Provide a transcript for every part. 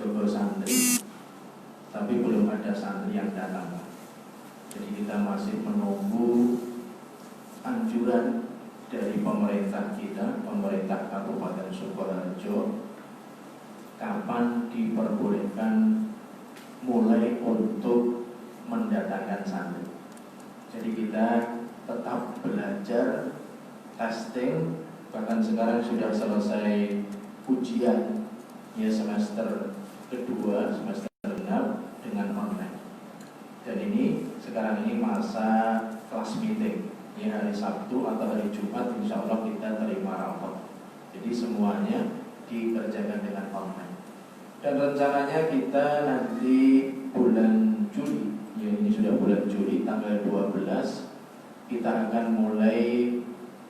jogo santri, tapi belum ada santri yang datang. Jadi kita masih menunggu anjuran dari pemerintah kita, pemerintah Kabupaten Sukoharjo, kapan diperbolehkan mulai untuk mendatangkan santri. Jadi kita tetap belajar, testing, bahkan sekarang sudah selesai ujian ya semester kedua, semester 6 dengan online. Dan ini sekarang ini masa kelas meeting ya, hari Sabtu atau hari Jumat insya Allah kita terima rapot. Jadi semuanya dikerjakan dengan online. Dan rencananya kita nanti bulan Juli, ya ini sudah bulan Juli, tanggal 12 kita akan mulai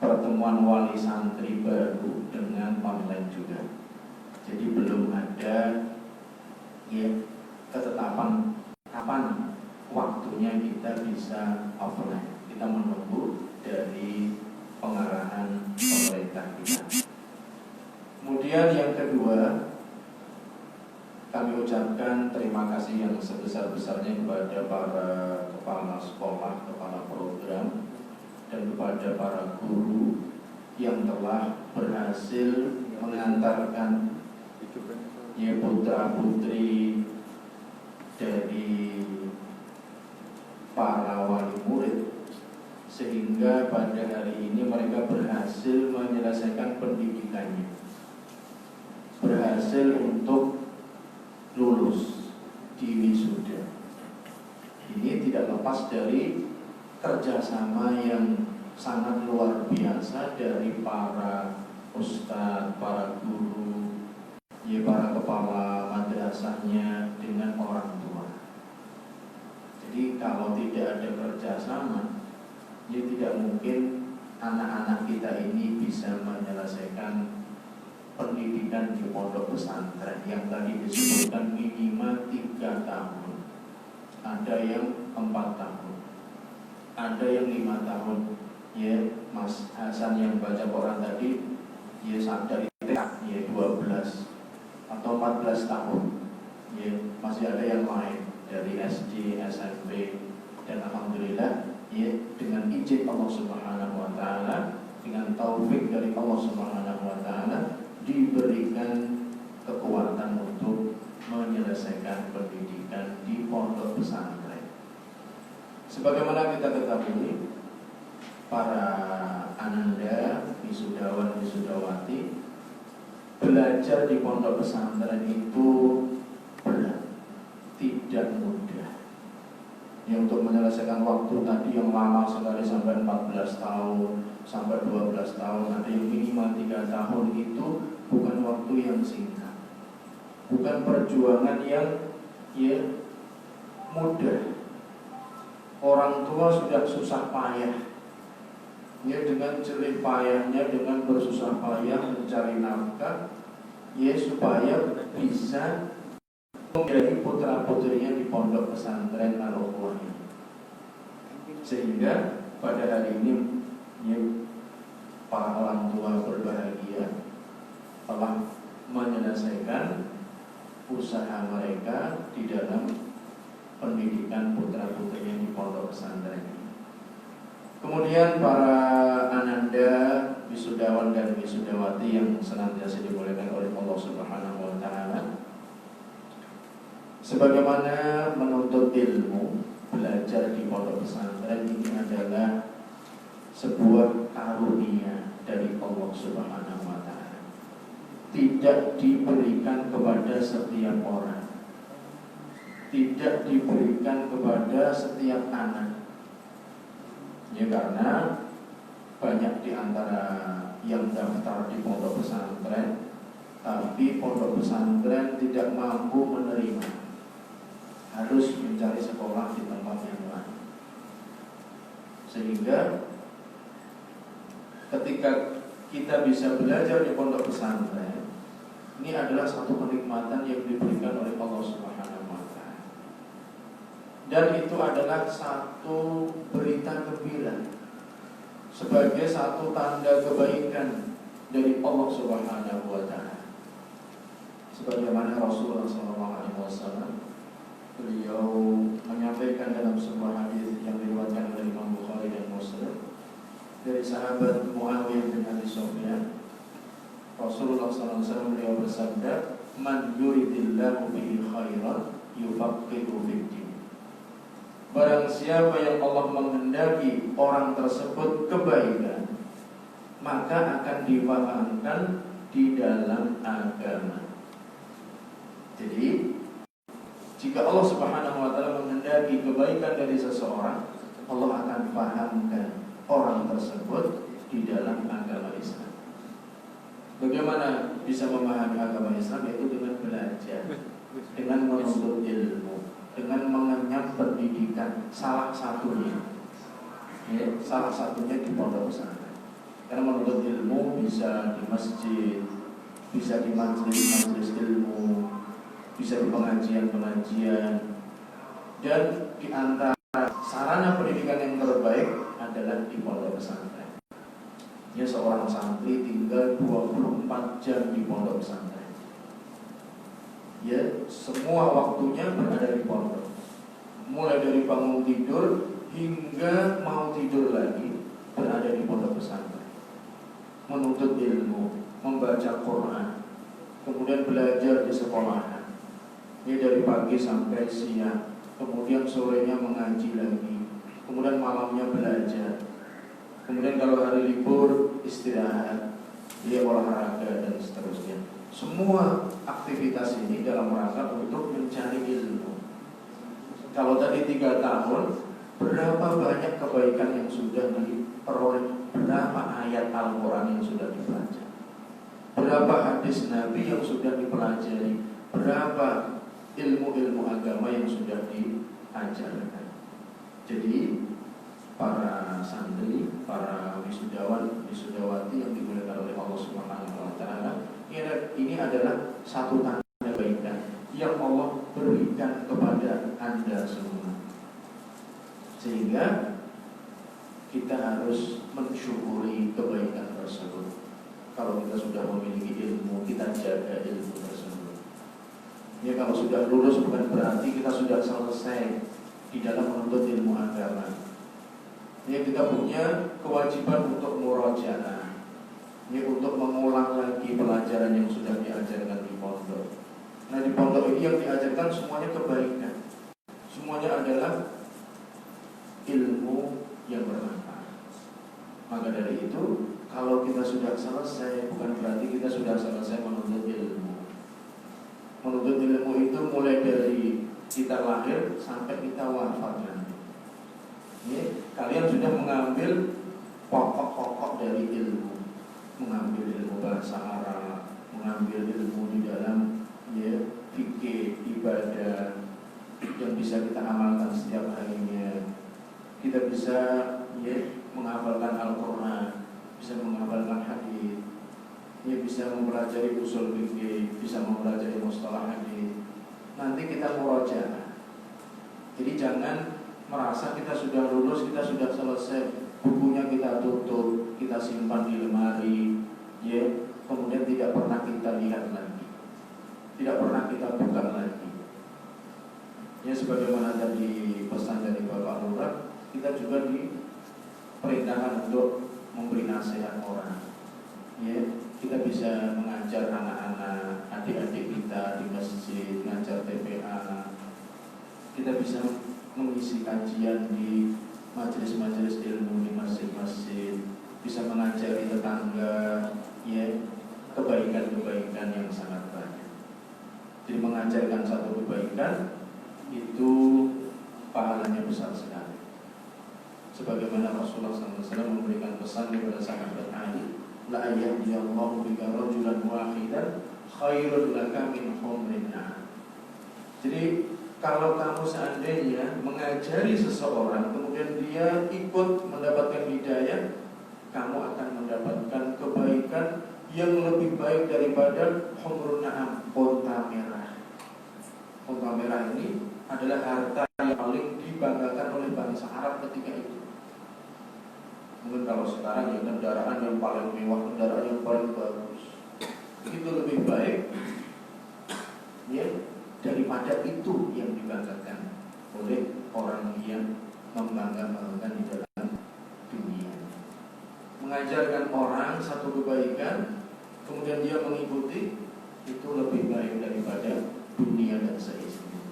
pertemuan wali santri baru dengan online juga. Jadi belum ada ya ketetapan kapan waktunya kita bisa offline. Kita menunggu dari pengarahan pemerintah kita. Kemudian yang kedua, kami ucapkan terima kasih yang sebesar-besarnya kepada para kepala sekolah, kepala program, dan kepada para guru yang telah berhasil mengantarkan ya putra-putri dari para wali murid, sehingga pada hari ini mereka berhasil menyelesaikan pendidikannya, berhasil untuk lulus di wisuda. Ini tidak lepas dari kerjasama yang sangat luar biasa dari para ustadz, para guru, ya para kepala madrasahnya dengan orang tua. Jadi kalau tidak ada kerjasama, ya tidak mungkin anak-anak kita ini bisa menyelesaikan pendidikan di pondok pesantren yang tadi disebutkan minimal 3 tahun, ada yang 4 tahun, ada yang 5 tahun. Ya, Mas Hasan yang baca Quran tadi, ya dari TK, ya 12 atau 14 tahun. Ya, masih ada yang lain dari SD, SMP, dan alhamdulillah, ya dengan izin Allah Subhanahu wa taala, dengan taufik dari Allah Subhanahu wa taala, diberikan kekuatan untuk menyelesaikan pendidikan di pondok pesantren. Sebagaimana kita ketahui, para ananda, wisudawan, wisudawati, belajar di pondok pesantren itu berat, tidak mudah. Ya, untuk menyelesaikan waktu tadi yang lama sekali sampai 14 tahun, sampai 12 tahun, ada yang minimal 3 tahun, itu bukan waktu yang singkat, bukan perjuangan yang ya mudah. Orang tua sudah susah payah, ya dengan jerih payahnya, dengan bersusah payah mencari nafkah, ya supaya bisa menjadi putra-putrinya di pondok pesantren Al-Ukhwah ini. Sehingga pada hari ini ya, para orang tua berbahagia telah menyelesaikan usaha mereka di dalam pendidikan putra-putrinya di pondok pesantren ini. Kemudian para ananda, wisudawan dan wisudawati yang senantiasa dimuliakan oleh Allah Subhanahu wa taala, sebagaimana menuntut ilmu, belajar di pondok pesantren ini adalah sebuah karunia dari Allah Subhanahu wa taala. Tidak diberikan kepada setiap orang, tidak diberikan kepada setiap anak. Ya karena banyak di antara yang daftar di pondok pesantren, tapi pondok pesantren tidak mampu menerima, harus mencari sekolah di tempat yang lain. Sehingga ketika kita bisa belajar di pondok pesantren, ini adalah satu kenikmatan yang diberikan oleh Allah Subhanahu wa taala. Dan itu adalah satu berita gembira, sebagai satu tanda kebaikan dari Allah Subhanahu wa taala. Sebagaimana Rasulullah SAW, beliau menyampaikan dalam sebuah hadis yang diriwayatkan oleh Imam Bukhari dan Muslim dari sahabat Muawiyah bin Abi Sufyan. Rasulullah SAW beliau bersabda, "Man yuridillahu bihi khairan yufaqihu fid-din." Barang siapa yang Allah menghendaki orang tersebut kebaikan, maka akan dipahamkan di dalam agama. Jadi, jika Allah Subhanahu wa taala menghendaki kebaikan dari seseorang, Allah akan pahamkan orang tersebut di dalam agama Islam. Bagaimana bisa memahami agama Islam? Yaitu dengan belajar, dengan menuntut ilmu, dengan mengenyam pendidikan. Salah satunya di pondok pesantren. Karena menuntut ilmu bisa di masjid, bisa di majelis ilmu, bisa di pengajian-pengajian, dan di antara sarana pendidikan yang terbaik adalah di pondok pesantren. Ya, seorang santri tinggal 24 jam di pondok pesantren. Ya, semua waktunya berada di pondok. Mulai dari bangun tidur hingga mau tidur lagi berada di pondok pesantren. Menuntut ilmu, membaca Quran, kemudian belajar di sekolahan. Ini dari pagi sampai siang, kemudian sorenya mengaji lagi, kemudian malamnya belajar, kemudian kalau hari libur istirahat, dia olahraga dan seterusnya. Semua aktivitas ini dalam rangka untuk mencari ilmu. Kalau tadi 3 tahun, berapa banyak kebaikan yang sudah diperoleh, berapa ayat Al-Quran yang sudah dibaca, berapa hadis Nabi yang sudah dipelajari, berapa ilmu-ilmu agama yang sudah diajarkan. Jadi para santri, para wisudawan, wisudawati yang dimuliakan oleh Allah Subhanahu wa taala, ini adalah satu tanda kebaikan yang Allah berikan kepada Anda semua. Sehingga kita harus mensyukuri kebaikan tersebut. Kalau kita sudah memiliki ilmu, kita jaga ilmu tersebut. Ya, kalau sudah lulus bukan berarti kita sudah selesai di dalam menuntut ilmu agama. Ya, kita punya kewajiban untuk murojaah, ya, untuk mengulang lagi pelajaran yang sudah diajarkan di pondok. Nah, di pondok ini yang diajarkan semuanya kebaikan. Semuanya adalah ilmu yang bermanfaat. Maka dari itu, kalau kita sudah selesai, bukan berarti kita sudah selesai menuntut ilmu. Menuntut ilmu itu mulai dari kita lahir sampai kita wafat nanti. Ya, kalian sudah mengambil pokok-pokok dari ilmu, mengambil ilmu bahasa Arab, mengambil ilmu di dalam fikih, ibadah yang bisa kita amalkan setiap harinya. Kita bisa menghafalkan Al-Quran, bisa menghafalkan hadis. Dia bisa mempelajari usul fikih, bisa mempelajari mustalah hadis. Nanti kita murojaah. Jadi jangan merasa kita sudah lulus, kita sudah selesai, bukunya kita tutup, kita simpan di lemari, kemudian tidak pernah kita lihat lagi, tidak pernah kita buka lagi. Ya, sebagaimana tadi pesan dari Bapak Lurah, kita juga diperintahkan untuk memberi nasihat orang. Kita bisa mengajar anak-anak, adik-adik kita di masjid, mengajar TPA. Kita bisa mengisi kajian di majelis-majelis ilmu di masjid-masjid, bisa mengajari tetangga, kebaikan-kebaikan yang sangat banyak. Jadi mengajarkan satu kebaikan itu pahalanya besar sekali. Sebagaimana Rasulullah SAW memberikan pesan kepada sahabat Ali, la yahdiyallahu bika rajulan wahidan khairul laka min humrin na'am. Jadi kalau kamu seandainya mengajari seseorang kemudian dia ikut mendapatkan hidayah, kamu akan mendapatkan kebaikan yang lebih baik daripada humrun na'am, unta merah. Unta merah ini adalah harta yang paling dibanggakan oleh bangsa Arab ketika itu. Mungkin kalau sekarang kendaraan yang paling mewah, kendaraan yang paling bagus, itu lebih baik daripada itu yang dibanggakan oleh orang yang membangga-banggakan di dalam dunia. Mengajarkan orang satu kebaikan, kemudian dia mengikuti, itu lebih baik daripada dunia dan seisinya.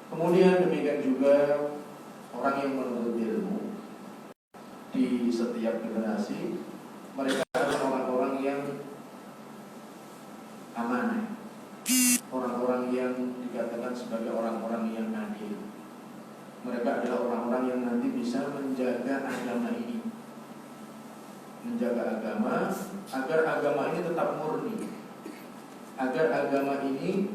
Kemudian demikian juga orang yang menuntut ilmu di setiap generasi, mereka adalah orang-orang yang amanah, orang-orang yang dikatakan sebagai orang-orang yang adil. Mereka adalah orang-orang yang nanti bisa menjaga agama ini, menjaga agama agar agama ini tetap murni, agar agama ini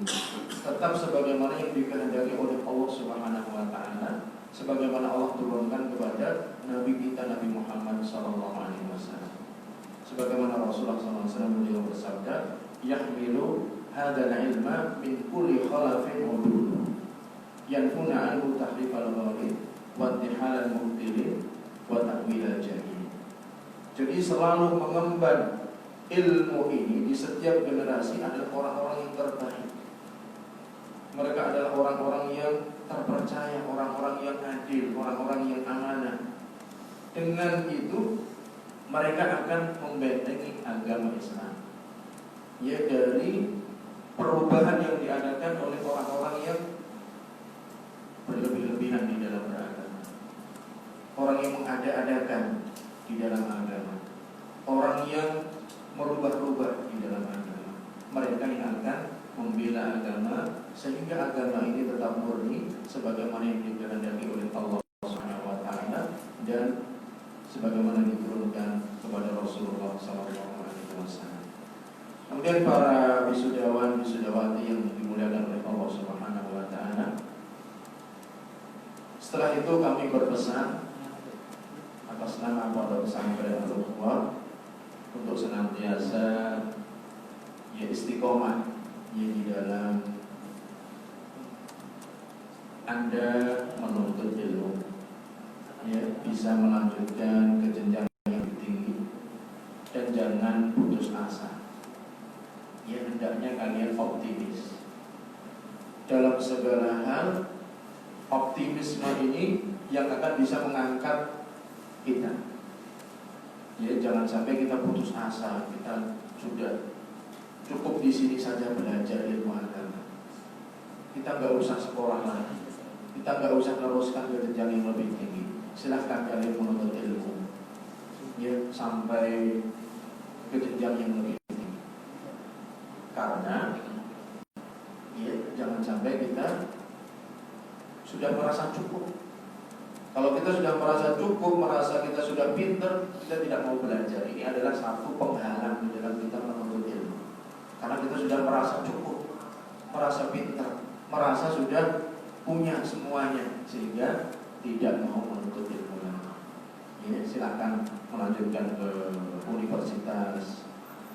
tetap sebagaimana yang dikehendaki oleh Allah Subhanahu wa taala, sebagaimana Allah turunkan kepada Nabi kita Nabi Muhammad SAW. Sebagaimana Rasulullah SAW beliau bersabda, "Yahmilu hadzal ilma min kulli khalafin udul, yanfuna anhu tahrifal ghalib wa intihalal mubtilin wa ta'wilal jahil." Jadi selalu mengemban ilmu ini di setiap generasi adalah orang-orang yang terbaik. Mereka adalah orang-orang yang terpercaya, orang-orang yang adil, orang-orang yang amanah. Dengan itu mereka akan membentengi agama Islam, ya, dari perubahan yang diadakan oleh orang-orang yang berlebih-lebihan di dalam beragama, orang yang mengada-adakan di dalam agama, orang yang merubah-rubah di dalam agama. Mereka yang akan membela agama sehingga agama ini tetap murni sebagaimana yang dikehendaki oleh Allah Subhanahu wa taala dan sebagaimana diturunkan kepada Rasulullah SAW. Kemudian para wisudawan wisudawati yang dimuliakan oleh Allah Subhanahu wa taala, setelah itu kami berpesan atas nama Pondok Pesantren Al-Ukhwah untuk senantiasa ya istiqomah ya di dalam Anda menuntut ilmu, ya, bisa melanjutkan ke jenjang yang lebih tinggi dan jangan putus asa. Ya, hendaknya kalian optimis dalam segala hal. Optimisme ini yang akan bisa mengangkat kita. Ya, jangan sampai kita putus asa, kita sudah cukup di sini saja belajar ilmu agama, kita nggak usah sekolah lagi, kita nggak usah teruskan ke jenjang yang lebih tinggi. Silahkan kalian menuntut ilmu, ya, sampai ke jenjang yang lebih tinggi. Karena ya, jangan sampai kita sudah merasa cukup. Kalau kita sudah merasa cukup, merasa kita sudah pintar, kita tidak mau belajar. Ini adalah satu penghalang di dalam kita menuntut ilmu. Karena kita sudah merasa cukup, merasa pintar, merasa sudah punya semuanya, sehingga tidak mau menuntut ilmu lagi. Ya, silakan melanjutkan ke universitas,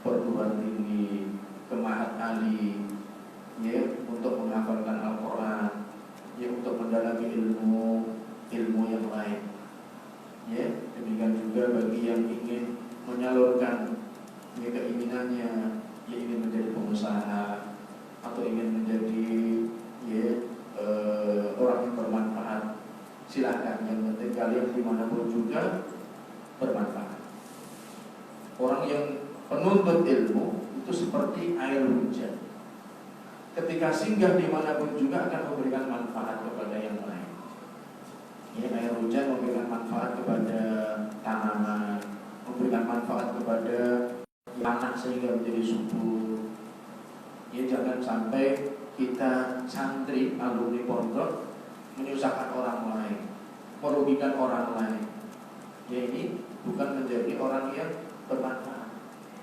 perguruan tinggi, ke Ma'had Ali, ya, untuk menghafalkan Al-Quran, ya, untuk mendalami ilmu yang lain. Ya, demikian juga bagi yang ingin menyalurkan ya, keinginannya, ya, ingin menjadi pengusaha atau ingin menjadi ya, orang yang bermanfaat, silakan. Yang penting kalian dimanapun juga bermanfaat. Orang yang penuntut ilmu itu seperti air hujan, ketika singgah dimanapun juga akan memberikan manfaat kepada yang lain. Ya, air hujan memberikan manfaat kepada tanaman, memberikan manfaat kepada tanah sehingga menjadi subur. Ya, jangan sampai kita santri alumni pondok menyusahkan orang lain, merugikan orang lain. Ya, ini bukan menjadi orang yang bermanfaat.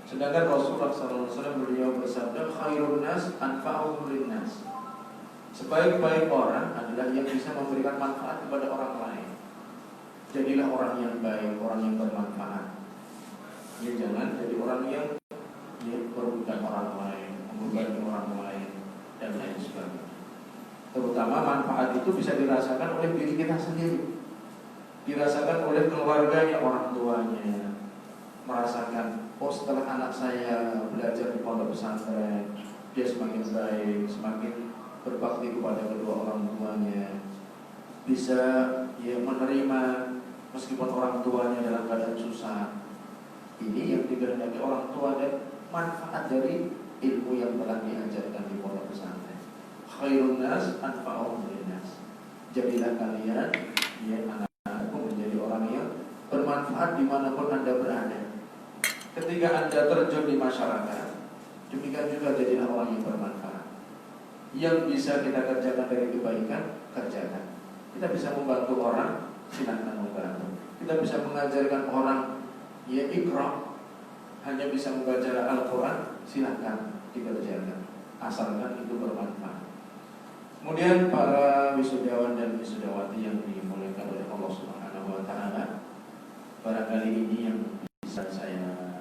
Sedangkan Rasulullah SAW beliau bersabda, khairun nas anfa'uhum linnas. Sebaik-baik orang adalah yang bisa memberikan manfaat kepada orang lain. Jadilah orang yang baik, orang yang bermanfaat. Ya, jangan jadi orang yang ya, merugikan orang lain, membebani orang lain, dan lain sebagainya. Terutama manfaat itu bisa dirasakan oleh diri kita sendiri, dirasakan oleh keluarganya, orang tuanya, merasakan, oh setelah anak saya belajar di pondok pesantren, dia semakin baik, semakin berbakti kepada kepada kedua orang tuanya, bisa ya menerima meskipun orang tuanya dalam keadaan susah. Ini yang dikehendaki orang tua dan manfaat dari ilmu yang telah diajarkan di pondok pesantren. Khairun nas anfa'uhum linnas. Jadilah kalian ya anak-anakku menjadi orang yang bermanfaat dimanapun Anda berada. Ketika Anda terjun di masyarakat, demikian juga jadilah orang yang bermanfaat. Yang bisa kita kerjakan dari kebaikan, kerjakan. Kita bisa membantu orang, silakan membantu. Kita bisa mengajarkan orang, ya ikra, hanya bisa membaca Al-Quran, silakan dikerjakan, asalkan itu bermanfaat. Kemudian para wisudawan dan wisudawati yang dimuliakan oleh Allah Subhanahu Wa Taala, barangkali ini yang bisa saya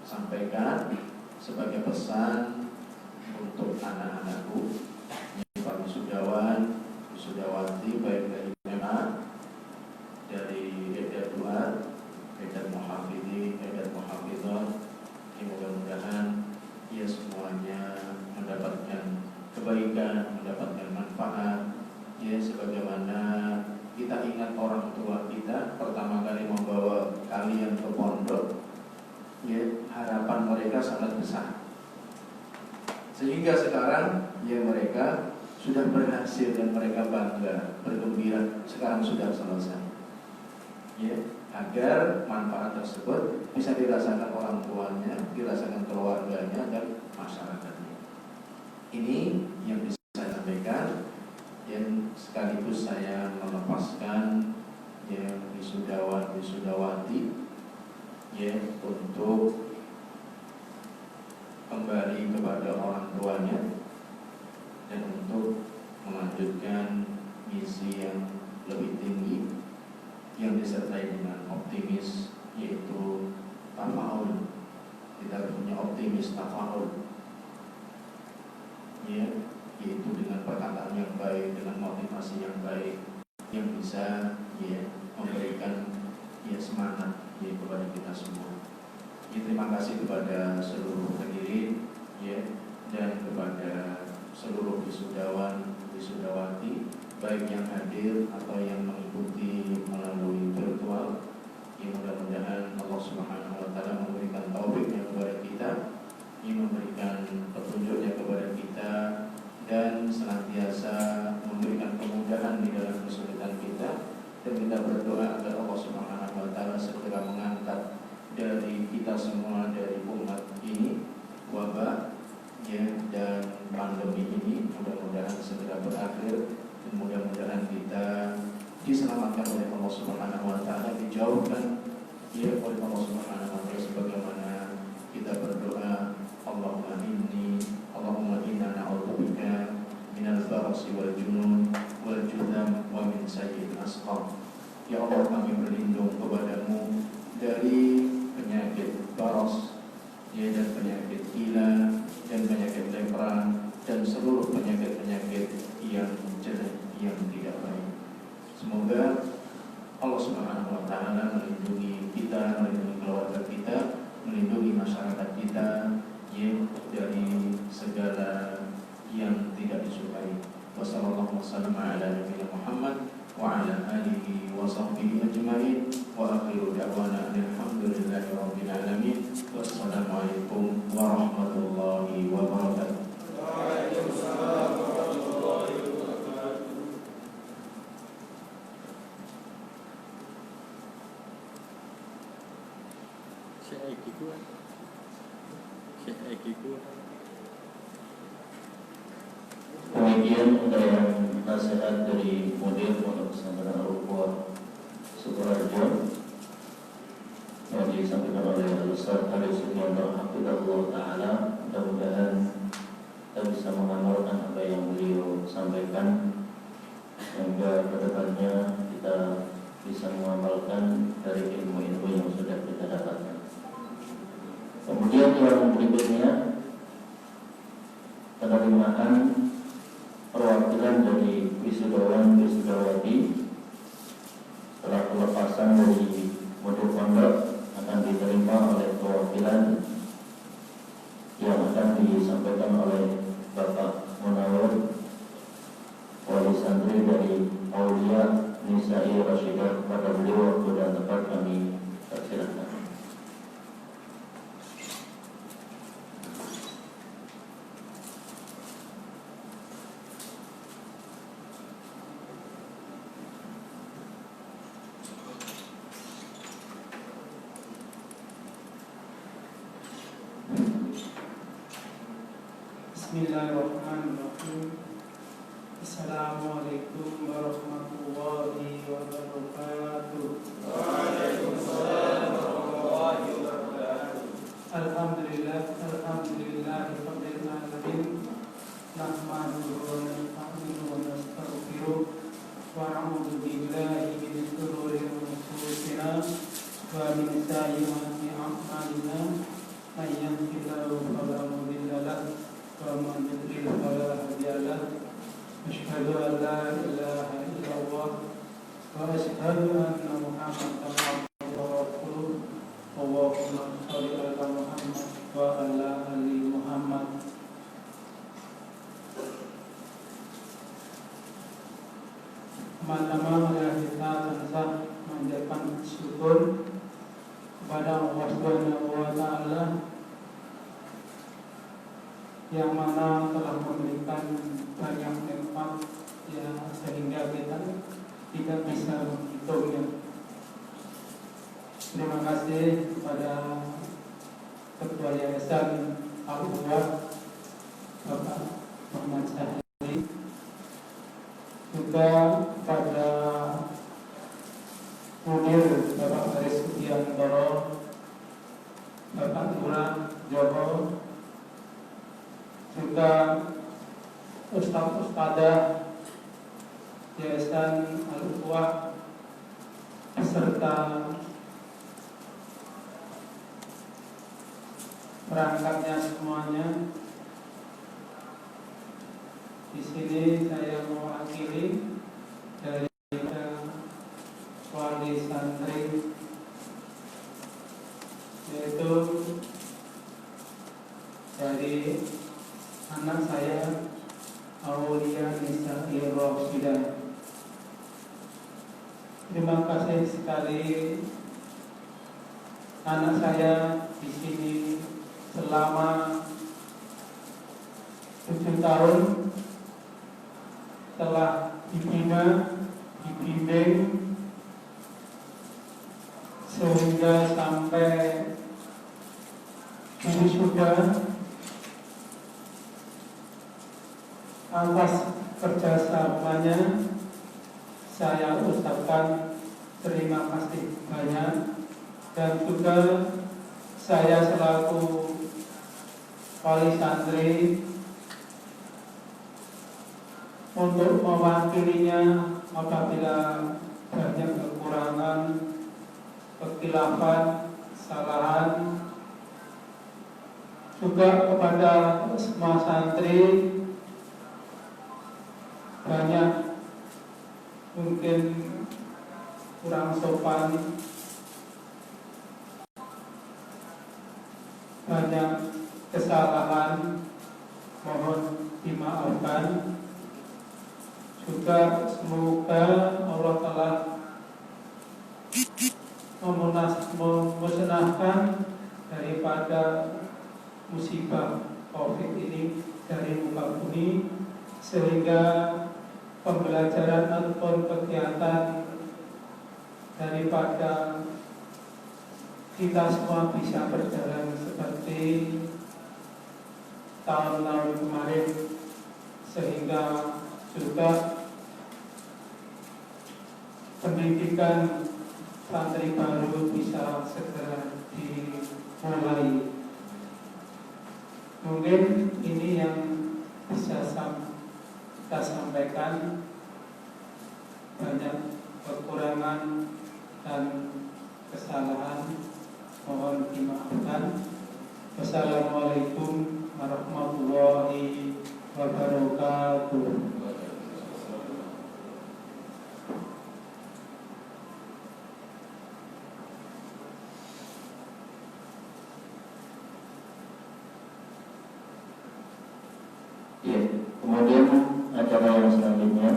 sampaikan sebagai pesan untuk anak-anakku, para wisudawan, wisudawati, baik dari SMA, dari Edat 2, Edat Muhafidhi, Edat Muhafidhah. Mudah-mudahan ya semuanya mendapatkan kebaikan, mendapatkan manfaat. Ya sebagaimana kita ingat orang tua kita pertama kali membawa kalian ke pondok, ya harapan mereka sangat besar. Sehingga sekarang ya mereka sudah berhasil dan mereka bangga, bergembira, sekarang sudah selesai. Ya, agar manfaat tersebut bisa dirasakan orang tuanya, dirasakan keluarganya dan masyarakatnya. Ini yang bisa saya sampaikan, dan sekaligus saya melepaskan ya wisudawan wisudawati ya untuk kembali kepada orang tuanya dan untuk melanjutkan misi yang lebih tinggi yang disertai dengan optimis, yaitu tafaul. Kita punya optimis tafaul, ya, yaitu dengan perkataan yang baik, dengan motivasi yang baik, yang bisa ya memberikan ya semangat ya kepada kita semua. Ya, terima kasih kepada seluruh hadirin ya dan kepada seluruh wisudawan wisudawati, baik yang hadir atau yang mengikuti melalui virtual. Ya, mudah-mudahan Allah Subhanahu Wa Taala memberikan taufiknya kepada kita, memberikan petunjuknya kepada kita, dan senantiasa memberikan kemudahan di dalam kesulitan kita. Dan kita berdoa agar Allah Subhanahu Wa Taala segera mengangkat dari kita semua, dari umat ini, wabah ya dan pandemi ini mudah-mudahan segera berakhir, dan mudah-mudahan kita diselamatkan oleh Allah Subhanahu Wa Taala, dijauhkan ya oleh Allah Subhanahu Wa Taala, sebagaimana kita berdoa, Allahumma inna na'udzubika minal barasi wal junun wal judam wa min sayyi'il asqam. Ya Allah, kami berlindung kepadamu dari penyakit baras ya dan penyakit gila dan penyakit lepra dan seluruh penyakit-penyakit yang jelek, yang tidak baik. Semoga Allah Subhanahu Wa Taala melindungi kita, melindungi keluarga kita, melindungi masyarakat kita ya dari segala yang tidak disukai. Wassallallahu wasallam ala nabiyina Muhammad wa ala alihi wa sahbihi ajma'in, wa akhiru da'wana alhamdulillahi rabbil alamin. Wassalamualaikum warahmatullahi wabarakatuh. Waalaikumsalam warahmatullahi wabarakatuh. Kemudian ada nasihat dari Mudir Pondok Pesantren Al-Ukhuwah Sukoharjo yang disampaikan oleh Ustaz Haris Sugianto Hafizahullah Ta'ala. Mudah-mudahan kita bisa mengamalkan apa yang beliau sampaikan, sehingga kedepannya kita bisa mengamalkan dari ilmu-ilmu yang sudah kita dapatkan. Kemudian yang berikutnya, penerimaan perwakilan dari wisudawan wisudawati setelah pelepasan dari mudir pondok akan diterima oleh perwakilan yang akan disampaikan oleh Bapak Munawar dari Aulia Nisa'i Rashidah kepada beliau waktu dan tempat kami persilakan. Bismillahirrahmanirrahim. Assalamualaikum warahmatullahi wabarakatuh. Waalaikumsalam warahmatullahi wabarakatuh. Alhamdulillah rabbil alamin. Nahmaduhu wa nasta'inuhu wa nastaghfiruh wa na'udzu billahi min shururi anfusina wa min sayyiati a'malina. May yahdihillahu fala mudilla lahu wa man yudlil fala hadiya lahu. Asyhadu an la ilaha illallah wa asyhadu anna Muhammadan abduhu wa rasuluh. Allahumma shalli ala Muhammad wa ala ali Muhammad. Pertama-tama kita tentu mengucapkan syukur kepada Allah Subhanahu wa taala yang mana telah memberikan banyak nikmat ya, sehingga kita tidak bisa menghitungnya. Terima kasih kepada Ketua Yayasan Al-Uwa Bapak Muhammad Syahri, juga pada Mudir Bapak Aris Sugiantoro, Bapak Lurah Joho, juga Ustadz-Ustadzah Yayasan Al-Uwa beserta perangkatnya semuanya. Di sini saya mewakili dari wali santri, yaitu dari anak saya Aulia Nisa'i Rashidah. Terima kasih sekali, anak saya di sini selama 7 tahun telah dibina, dibimbing sehingga sampai ini sudah. Atas kerjasamanya saya ucapkan terima kasih banyak, dan juga saya selaku wali santri untuk mewakilinya apabila banyak kekurangan, kekhilafan, kesalahan, juga kepada semua santri banyak mungkin kurang sopan, banyak kesalahan, mohon dimaafkan. Juga semoga Allah telah memusnahkan daripada musibah COVID ini dari muka bumi, sehingga pembelajaran ataupun kegiatan daripada kita semua bisa berjalan seperti tahun-tahun kemarin, sehingga juga pendidikan santri baru bisa segera dimulai. Mungkin ini yang bisa kita sampaikan. Banyak kekurangan dan kesalahan mohon dimaafkan. Wassalamualaikum warahmatullahi wabarakatuh. Ya, kemudian acara yang selanjutnya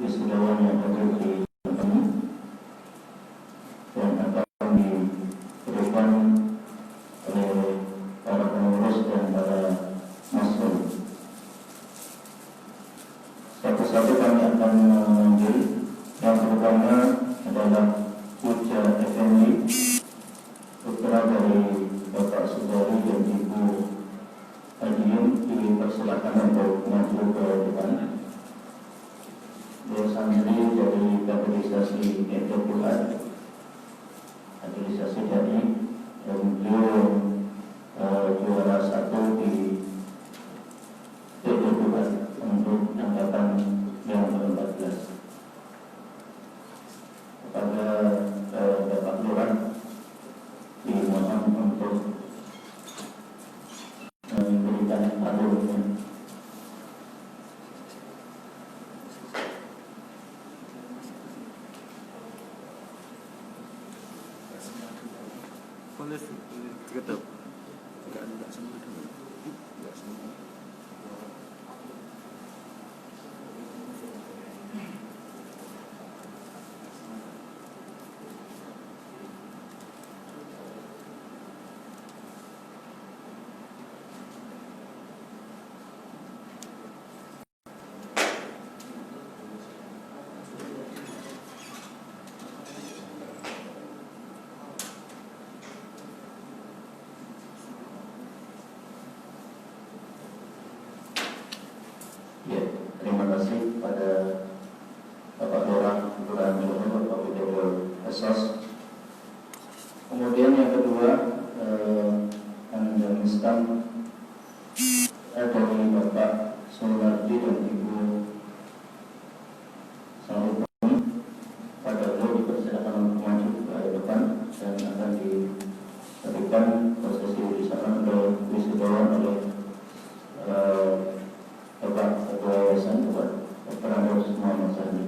wisudawan yang hadir di tempat ini dan akan diberikan oleh para pengurus dan para masuk. Satu-satu kami akan memanggil. Yang pertama adalah Puja Effendi, putra dari Bapak Sudari dan Ibu Adium, dipersilakan untuk maju ke depan. Beliau santri dari kaderisasi Edopuhat, kaderisasi dari, dan beliau juara 1 di Edopuhat untuk angkatan yang ke-14. Kepada Bapak Lurah dimohon untuk memberikan alurnya. Ya, terima kasih pada Bapak Lurah Kelurahan Cilebut, Bapak Widodo Esos. Kemudian yang kedua, Anda Mistam dari Bapak Sunardi dan Ibu Salupun. Pada beliau dipersilakan untuk maju ke depan dan akan diberikan prosesi wisudawan oleh Bapak Ketua Yayasan Dr. Andos Muhammad Sani.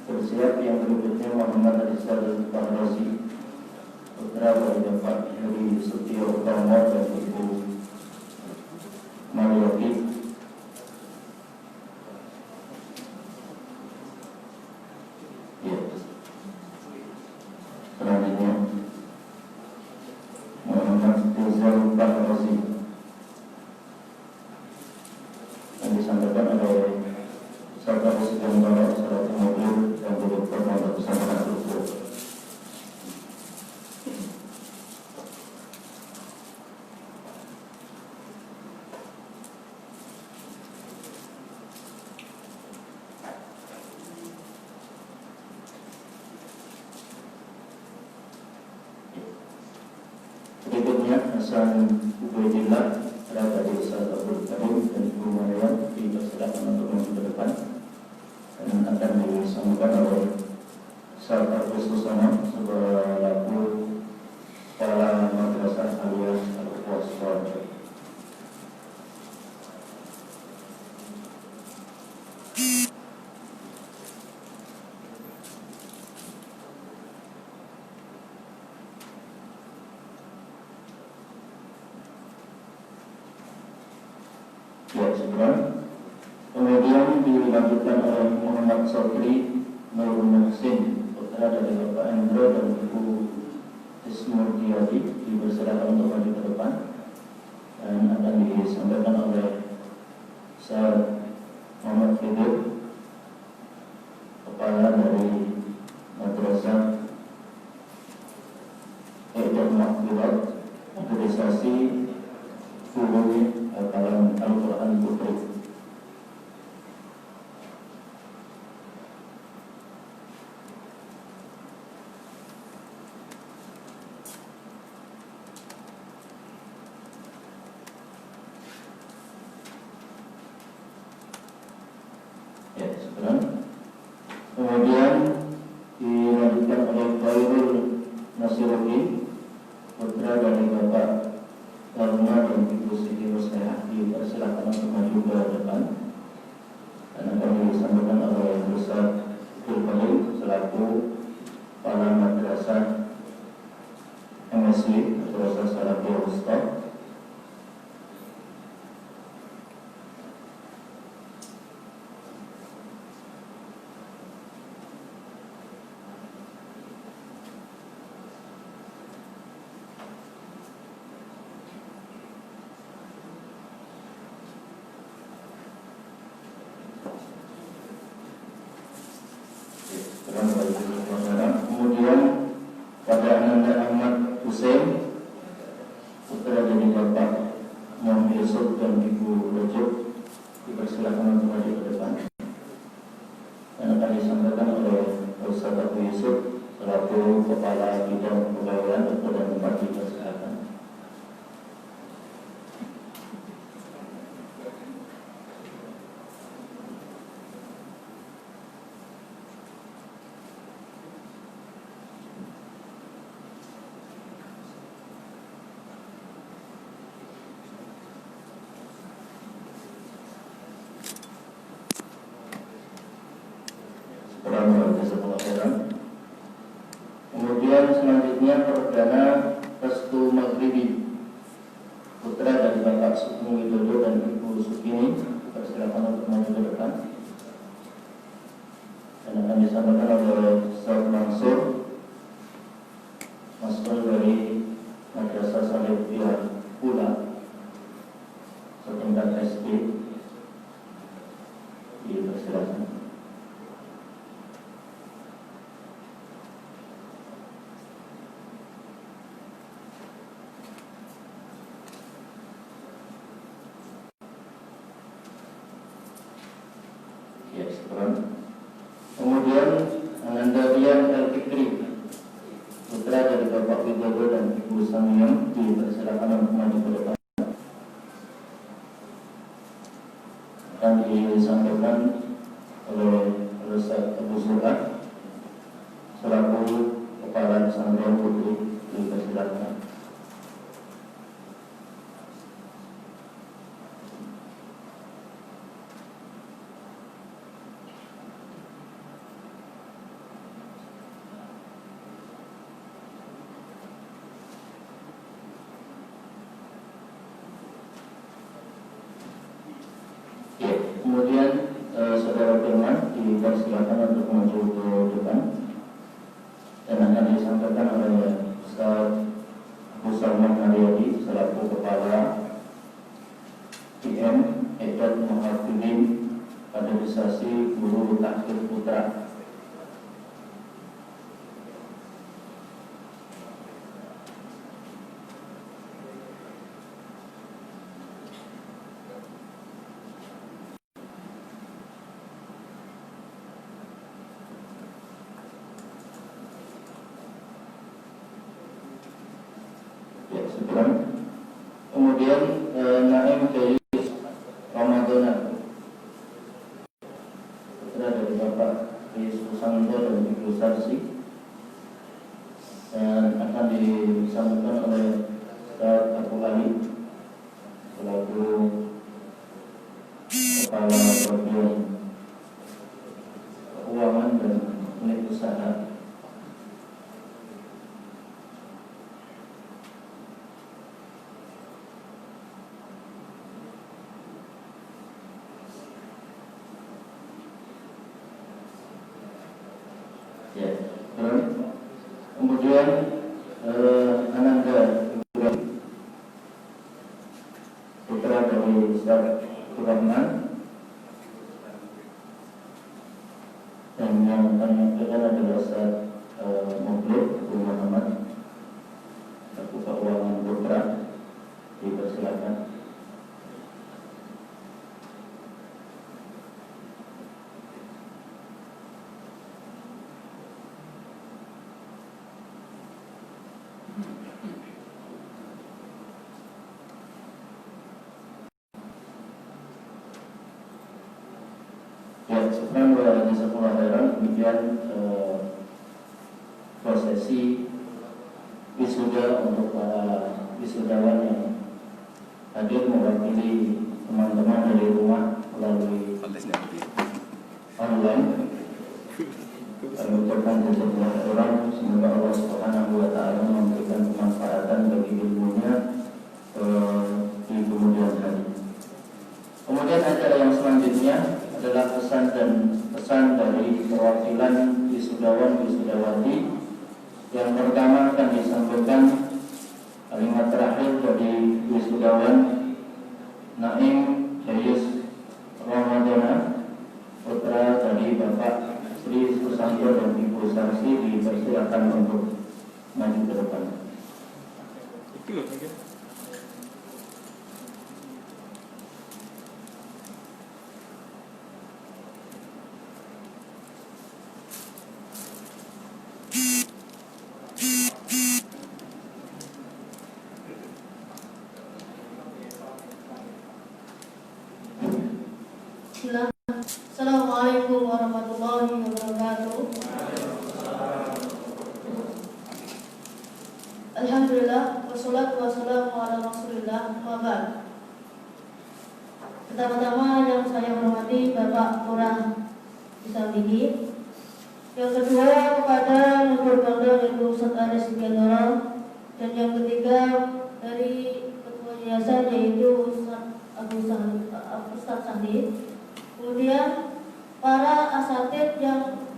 Bersiap yang berikutnya Muhammad Rizal Fahrozi, putra dari Bapak Yuri Sutio Utomo dan Ibu Marioki. Ya. Selanjutnya Muhammad Rizal Fahrozi yang disampaikan oleh Sekretaris Jenderal Salat Mobil dan Direktur Pondok Pesantren Al-Qur'an. Berikutnya Hasan Ubaidillah dari Ustaz Abdul Karim dan Ibu Maryam dipersilakan untuk maju ke depan dan akan disambungkan oleh Ustaz Abdul Susana selaku Kepala Madrasah alias Al-Quwas Suarjo. Ya, segera. Kemudian dilanjutkan oleh Muhammad Sokri Nur Muhsin, putra dari Bapak Endro dan Ibu Ismurdiati, dipersilakan untuk maju ke depan dan akan disampaikan oleh Ustaz Muhammad Khidir, kepala dari Madrasah Eidul Makbirat, kaderisasi Guru Hafalan Al-Quran Putri. Ya, sekarang kemudian dilanjutkan oleh Khairul Nasiruddin, putra dari Bapak Taruna dan Ibu Siti Musliha, dipersilakan untuk maju ke depan dan akan disampaikan oleh Ustaz Abdul Karim selaku Kepala Madrasah MSI, Madrasah Salafiyah Wusta, Yusuf dan Ibu Rejo dipersilakan untuk maju ke depan. Yang akan disampaikan oleh Ustaz Abu Yusuf selaku Kepala Bidang Pegawaian dan Tempat Dinas Kesehatan. Kemudian selanjutnya Perdana Restu Maghribi, putra dari Bapak Sugeng Widodo dan Ibu Sukini, dipersilakan untuk maju ke depan. Dan akan disampaikan oleh Ustaz Mansur, Master dari Madrasah Salafiyah Pula setingkat SD, dipersilakan. Kemudian Ananda Rian El-Fikri, putra dari Bapak Widodo dan Ibu Samiyam, dipersilakan untuk maju ke depan. Akan disampaikan oleh Ustaz Abu Zur'ah selaku Kepala Pesantren Putri, dipersilakan. Kemudian Saudara Firman dipersilakan untuk maju ke depan dan akan disampaikan oleh Ustaz Abu Salman Haryadi selaku Kepala PM Edat Muhafidin Kaderisasi Guru Takhir Putra. Kemudian Naim Jayus Ramadana, putra dari Bapak Yus Susanto dan Ibu Sarsi, dan akan disampaikan oleh Ustaz Abu Ali selaku Kepala Bagian Keuangan dan Unit Usaha. Kemudian Ananda Ibrahim, putra dari Ustaz Rahman, dan yang akan menyampaikan adalah Ustaz Mukhlid Abu Muhammad selaku Keuangan Putra, dipersilakan. Sekarang berada di sekolah daerah, kemudian prosesi wisuda untuk para wisudawan yang hadir mewakili teman-teman dari rumah melalui online. Kami ucapkan jazakallahu khairan, semoga Allah Subhanahu wa taala memberikan kemanfaatan bagi ilmunya di kemudian hari. Kemudian acara yang selanjutnya adalah pesan dari perwakilan wisudawan wisudawati. Yang pertama akan disampaikan kalimat terakhir dari wisudawan Naim Jayus Ramadana, putra dari Bapak Sri Susanto dan Ibu Sarsi, dipersilakan untuk maju ke depan. Bismillah. Assalamualaikum warahmatullahi wabarakatuh. Alhamdulillah, wassalatu wassalamu ala rasulillah, wa ba'd. Pertama-tama yang saya hormati Bapak Lurah Islamiki. Yang kedua kepada Nurul Pondok yaitu Ustaz Aris Gendoro. Dan yang ketiga dari Ketua Yayasan yaitu Ustaz Sandi. Kemudian para asatid yang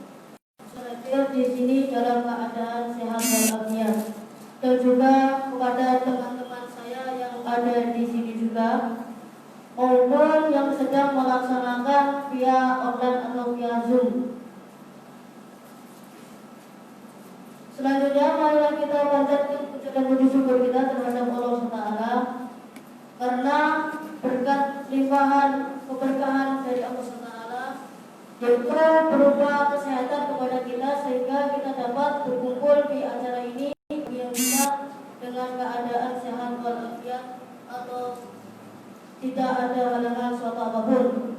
hadir di sini dalam keadaan sehat walafiat. Dan juga kepada teman-teman saya yang ada di sini juga, maupun yang sedang melaksanakan via online atau via Zoom. Selanjutnya marilah kita panjatkan puji dan puji syukur kita terhadap Allah SWT karena berkat limpahan keberkahan dari Allah SWT, yaitu berupa kesehatan kepada kita sehingga kita dapat berkumpul di acara ini yang bisa dengan keadaan sehat walafiat atau tidak ada halangan suatu apapun.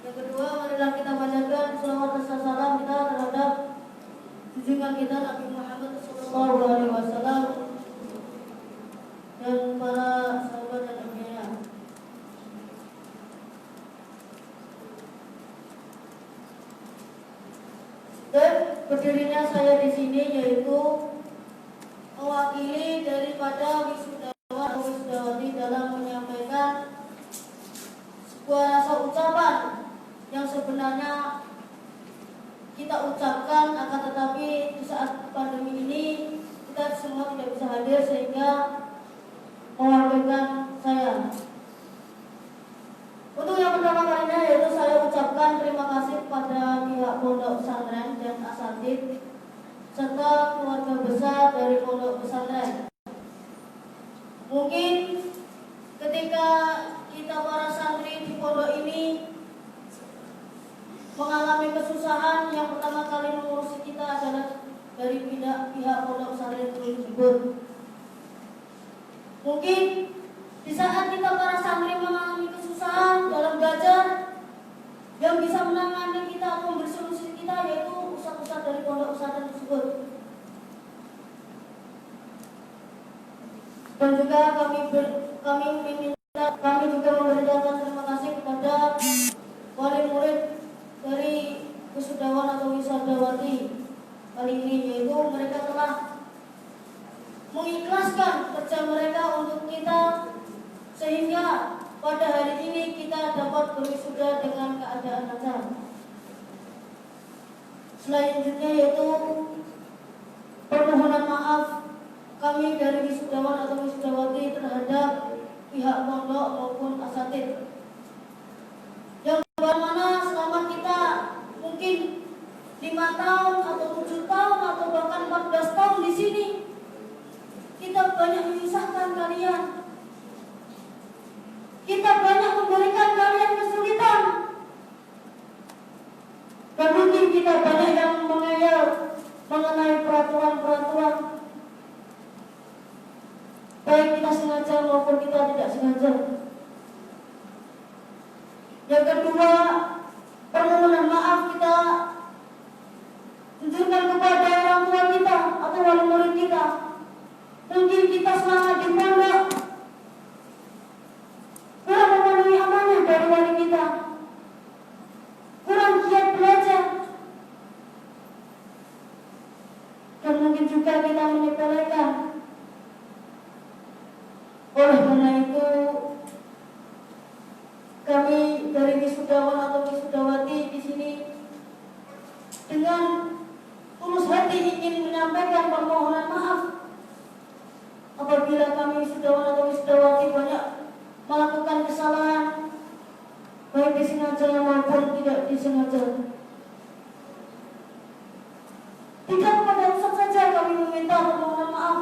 Yang kedua, marilah kita panjatkan selawat dan salam kita terhadap junjungan kita Nabi Muhammad SAW dan para sahabat dan anbiya. Dan berdirinya saya di sini yaitu mewakili daripada wisudawan atau wisudawati dalam menyampaikan sebuah rasa ucapan yang sebenarnya kita ucapkan, akan tetapi di saat pandemi ini kita semua tidak bisa hadir sehingga mewakilkan saya. Untuk yang pertama kalinya yaitu saya ucapkan terima kasih kepada pihak pondok pesantren dan asatid serta keluarga besar dari pondok pesantren. Mungkin ketika kita para santri di pondok ini mengalami kesusahan, yang pertama kali mengurusi kita adalah dari pihak pondok pesantren tersebut. Mungkin di saat kita para santri mengalami kesusahan dalam belajar, yang bisa menangani kita atau memberi solusi kita yaitu ustaz-ustaz dari pondok pesantren tersebut. Dan juga kami juga memberikan terima kasih kepada wali murid dari wisudawan atau wisudawati kali ini, yaitu mereka telah mengikhlaskan kerja mereka untuk kita sehingga pada hari ini kita dapat berwisuda dengan keadaan lancar. Selanjutnya yaitu permohonan maaf kami dari wisudawan atau wisudawati terhadap pihak pondok maupun asatid yang mana selama kita mungkin 5 tahun atau 7 tahun atau bahkan 14 tahun di sini, kita banyak menyusahkan kalian, kita banyak memberikan kalian kesulitan, dan mungkin kita banyak yang mengayal mengenai peraturan-peraturan, baik kita sengaja maupun kita tidak sengaja. Yang kedua, permohonan maaf kita tunjukkan kepada orang tua kita atau wali murid kita. Mungkin kita selama di pondok kurang memenuhi amanah dari wali kita, kurang giat belajar, dan mungkin juga kita menyepelekan. Oleh karena itu, kami dari wisudawan atau wisudawati di sini dengan tulus hati ingin menyampaikan permohonan maaf apabila kami wisudawan atau wisudawati banyak melakukan kesalahan, baik disengaja maupun tidak disengaja. Tidak kepada ustaz saja kami meminta permohonan maaf,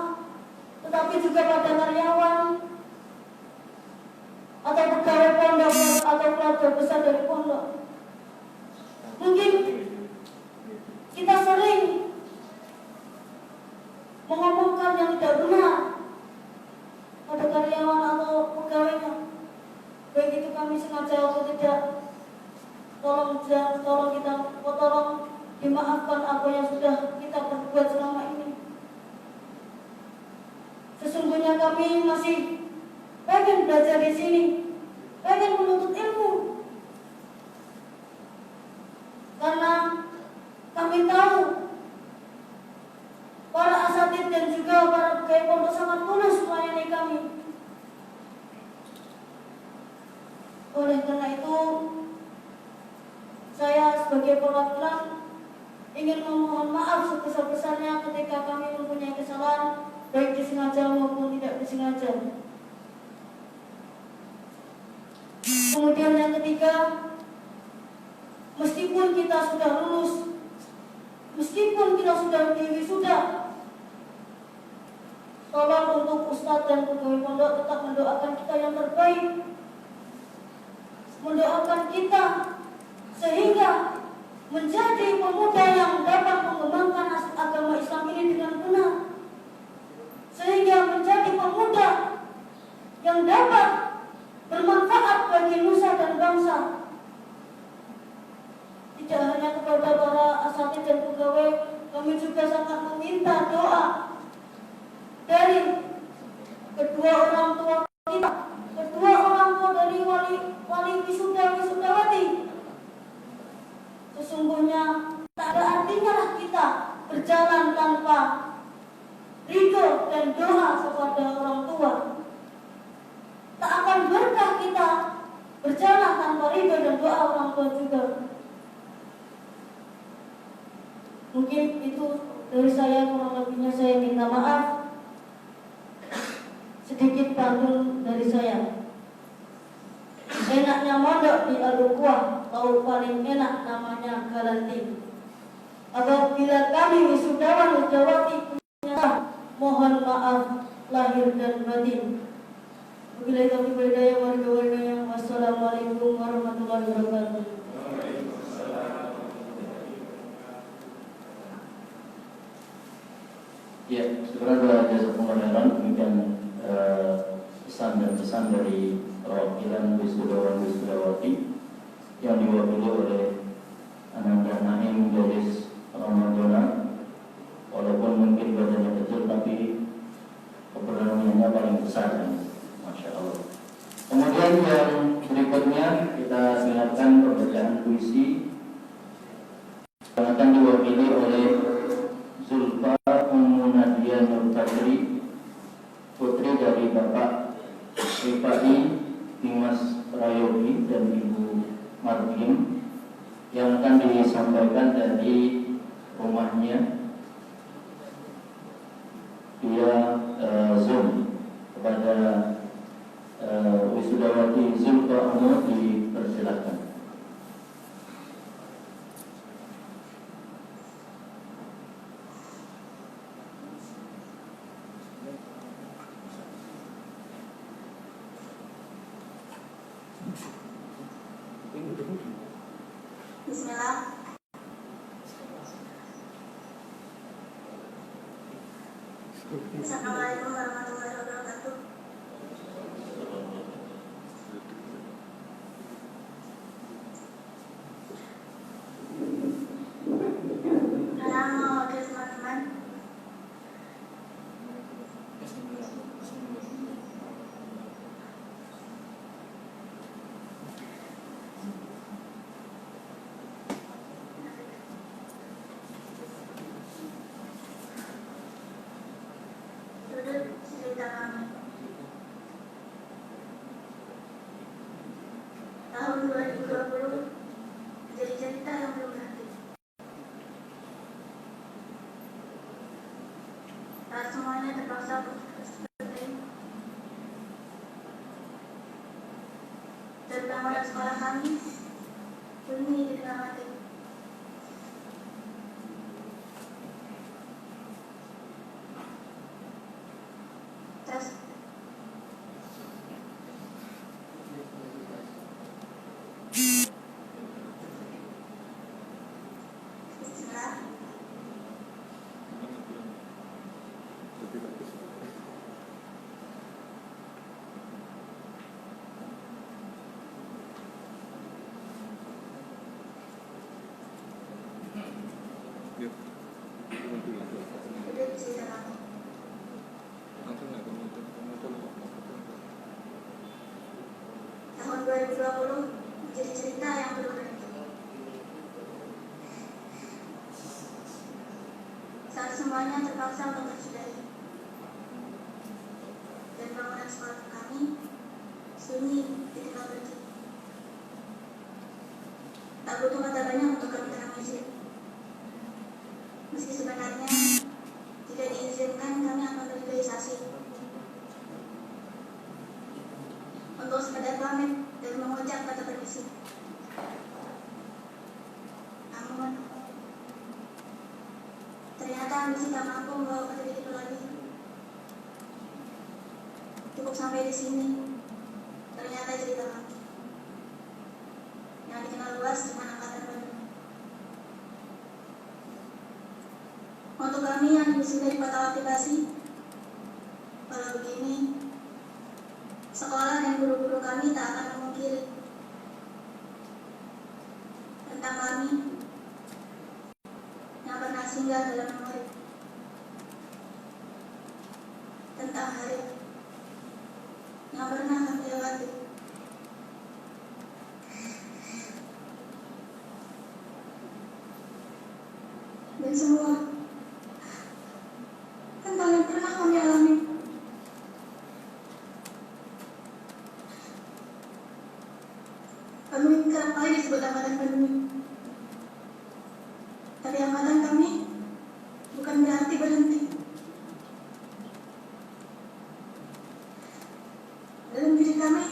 tetapi juga pada karyawan atau pegawai pondok atau keluarga besar dari pondok. Mungkin kita sering mengomongkan yang tidak benar pada karyawan atau pegawainya, baik itu kami sengaja atau tidak. tolong dimaafkan apa yang sudah kita perbuat selama ini. Sesungguhnya kami masih pengen belajar di sini, pengen menuntut ilmu. Karena kami tahu para asatidz dan juga para pegawai pondok sangat tulus melayani kami. Oleh karena itu, saya sebagai perwakilan ingin memohon maaf sebesar-besarnya ketika kami mempunyai kesalahan, baik disengaja maupun tidak disengaja. Kemudian yang ketiga, meskipun kita sudah lulus, meskipun kita sudah diwisuda, tolong untuk ustadz dan pegawai pondok tetap mendoakan kita yang terbaik, mendoakan kita sehingga menjadi pemuda yang dapat mengembangkan agama Islam ini dengan benar, sehingga menjadi pemuda yang dapat bermanfaat bagi nusa dan bangsa. Tidak hanya kepada para asatidz dan pegawai, kami juga sangat meminta doa dari kedua orang tua kita, kedua orang tua dari wali wisudawati. Sesungguhnya tak ada artinya lah kita berjalan tanpa ridho dan doa kepada orang tua. Tak akan berkah kita berjalan tanpa ridho dan doa orang tua juga. Mungkin itu dari saya, kurang lebihnya saya minta maaf. Sedikit pantun dari saya. Enaknya mondok di Al-Ukhwah, atau paling enak namanya Galanti. Apabila kami wisudawati punya, mohon maaf lahir dan batin. Wabillahi taufiq wal hidayah. Wassalamualaikum warahmatullahi wabarakatuh. Ya, sebenarnya jasa pengolahan demikian pesan dari perwakilan wisudawati yang diwakili oleh Ananda Naim Garis Ramadana. Walaupun mungkin badannya kecil, tapi keberaniannya paling besar, Masya Allah. Kemudian yang berikutnya kita dengarkan pembacaan puisi yang akan diwakili oleh Zulfa Nadia Nurtatri, putri dari Bapak Rifai Dimas Prayogi dan Ibu Margim, yang akan disampaikan dari rumahnya via Zoom kepada wisudawati Zulfa dipersilakan. Bismillah. Assalamualaikum warahmatullahi wabarakatuh. Salam mewakili teman-teman. Tahun 2020 menjadi cerita yang belum berakhir. Tak semuanya terpaksa seperti, terutama di sekolah kami, bunyi di tengah hati. 2020 menjadi cerita yang belum berhenti. Saat semuanya terpaksa untuk tersudahi dan bangunan sekolah kami sunyi ditinggal pergi. Tak butuh kata banyak untuk kami terangisi. Meski sebenarnya jika diizinkan kami akan berlegalisasi untuk sekedar pamit dan mengucap kata permisi. Namun ternyata ambisi tak mampu membawa ke titik itu lagi. Cukup sampai di sini. Ternyata cerita kami yang dikenal luas dengan angkatan baru. Untuk kami yang wisuda di Kota Aktivasi, kalau begini, sekolah dan guru-guru kami tak akan memungkiri tentang kami yang pernah singgah dalam memori, tentang hari yang pernah kami lewati. Dan semua tentang yang pernah kami alami. Kami kerap kali disebut angkatan pandemi. Tapi angkatan kami bukan berarti berhenti. Dalam diri kami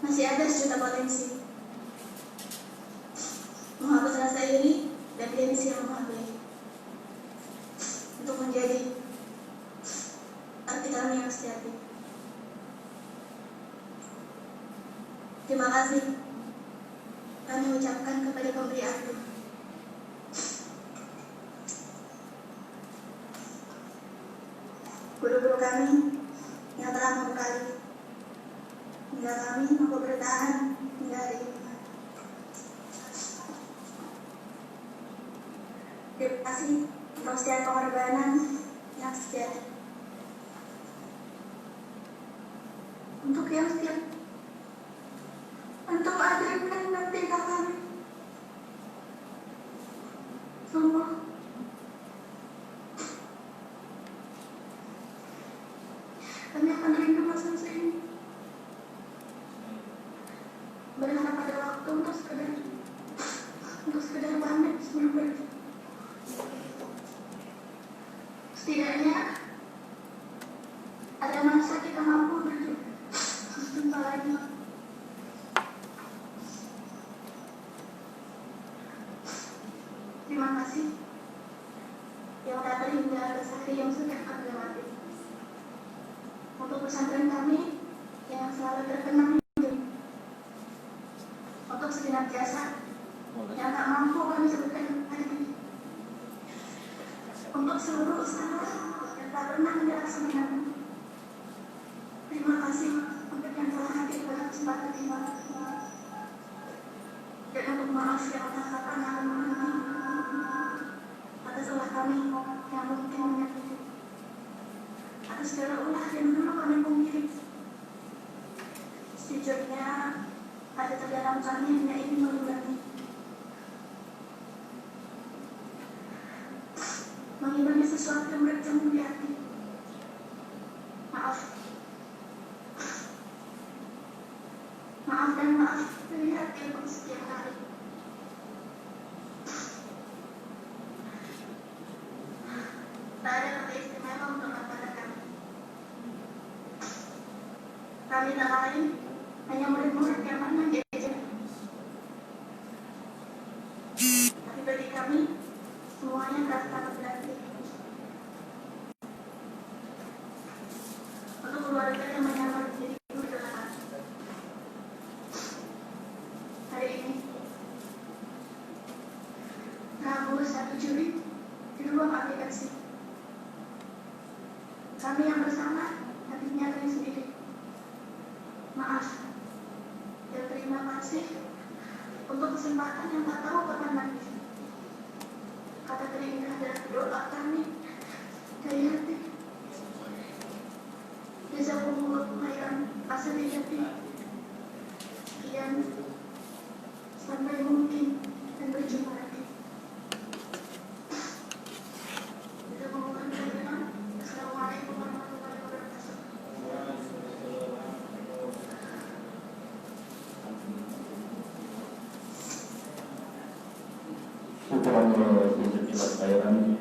masih ada sejuta potensi menghapus rasa iri dan gengsi yang menghabis untuk menjadi arti kami yang sejati. Terima kasih kami ucapkan kepada pemberi arti. Guru-guru kami yang telah membekali hingga kami mampu bertahan hingga hari ini. Terima kasih untuk setiap pengorbanan yang sejati. Untuk yang setiap untuk hadirkan nanti kami semua. Kami akan rindu masa-masa ini. Berharap pada waktu untuk sekedar pamit sebelum pergi. Setidaknya ada masa kita mampu berjumpa lagi. Terima kasih yang tak terhingga atas hari yang sudah kami lewati. Untuk pesantren kami yang selalu terkenang, untuk segenap jasa yang tak mampu kami sebutkan hari ini, untuk seluruh usaha yang tak pernah dilaksanakan. Terima kasih untuk yang telah hadir pada kesempatan ini, dan untuk maaf yang tak pernah mengenai atas ulah kami yang mungkin menyakiti, atas segala ulah yang dulu kami pungkiri. Sejujurnya ada terdalam kami hanya ingin mengulangi, mengimani sesuatu yang berjumpa di hati. Maaf dan maaf dari hati yang setiap hari. Tak ada kata istimewa untuk kepada kami. Kami tak lain hanya murid-murid yang mana diajar. Tapi bagi kami semuanya terasa sangat berarti. Untuk keluarga yang menyamar menjadi guru dalam hari ini, Rabu 1 Juli di ruang aplikasi, kami yang bersama nantinya kami sendiri. Maaf dan terima kasih untuk kesempatan yang tak tahu kapan lagi. Kata terindah adalah doa kami dari hati. Jazakumullah khairan. dan rasa negatif. Sekian, sampai mungkin dan berjumpa lagi. Assalamualaikum warahmatullahi wabarakatuh. Syukuran sekilas khairan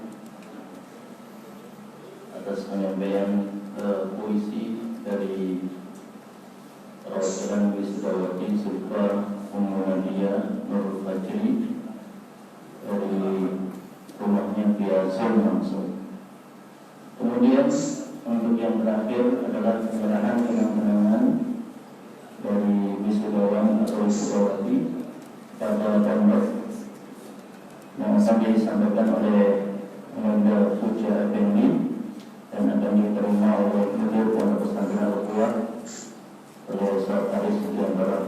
atas penyampaian puisi dari perwakilan wisudawati Sulfa Ummu Nadia Nurul Fajri dari rumahnya Biazul langsung. Kemudian untuk yang terakhir adalah penyerahan kenang-kenangan dari wisudawan atau wisudawati pada pondok yang akan disampaikan oleh Munda Puja Effendi dan akan diterima oleh Mudir Pondok Pesantren Al-Quwah oleh Ustaz Aris Sudiantara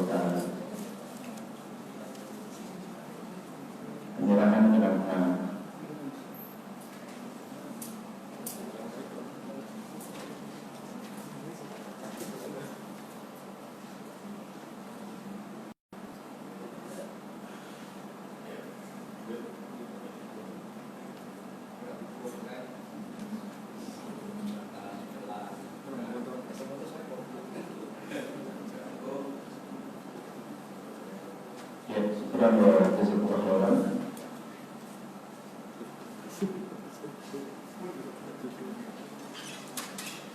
Ta'ala. Penyerahan kenang-kenangan. Ya, sekarang kesimpulan orang.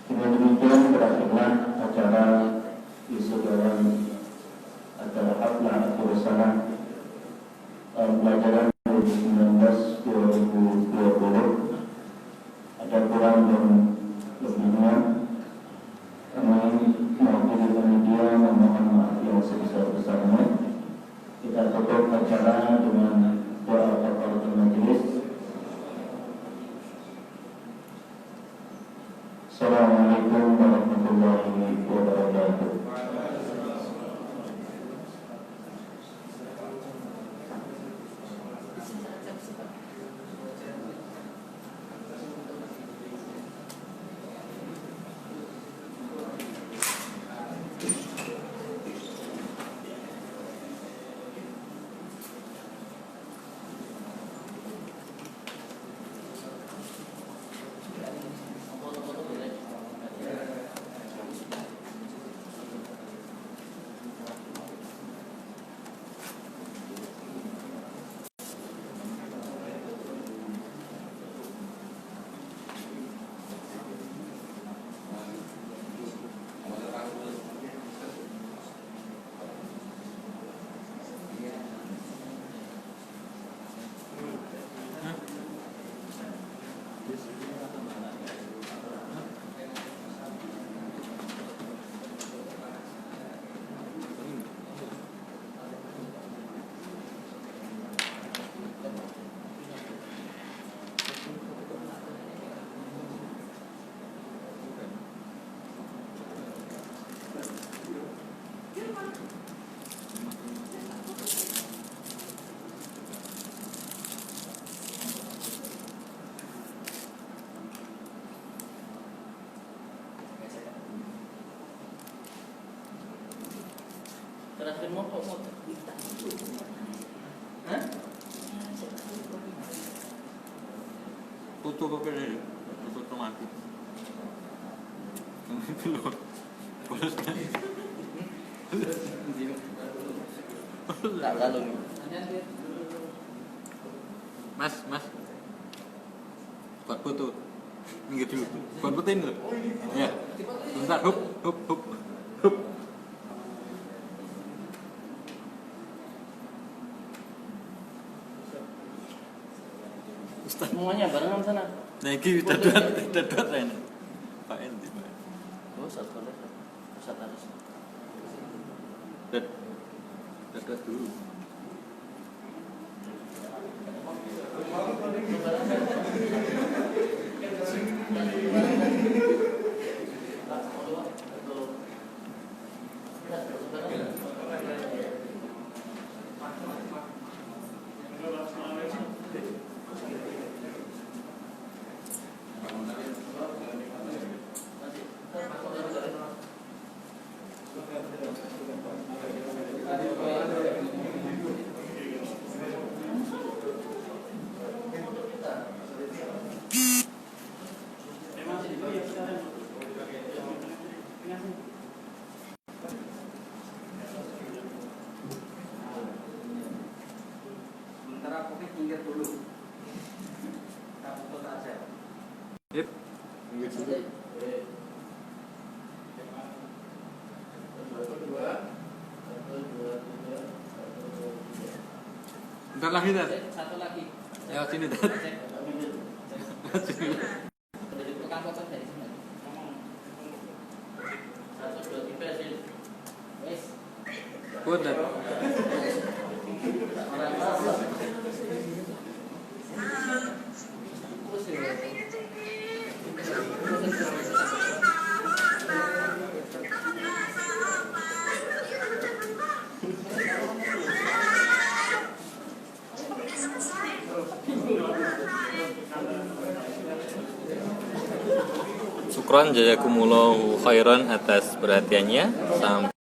Dengan demikian berakhirlah acara wisudawan acara haflah akhir sana pelajaran 2019-2020. Ada kurang dan lebihnya. Kami mewakili panitia memohon maaf yang sebesar-besarnya. Kita tutup acara dengan doa kafaratul majelis. Assalamualaikum warahmatullahi wabarakatuh. Terakhir mau Hah? Foto kopi ini, foto mati. Itu loh. Enggak lalu nih. Mas. Buat foto. Minggir dulu. Buat foto ini loh. Ya. Bentar, hup. Semuanya barengan sana. Nah, ini kita dua lain. Pak Endi. Oh, satu harus. Dadah dulu. Sementara Covid minggir dulu. Kita putus aja. Yep. Minggir dulu. Bentar lagi, Dad. Satu lagi. Ya, sini, Dad. Sini. Tukang foto dari sini. 1, 2, 3 sini. Wes. Kuat, Dad. Syukron jazakumullahu khairan atas perhatiannya. Sampai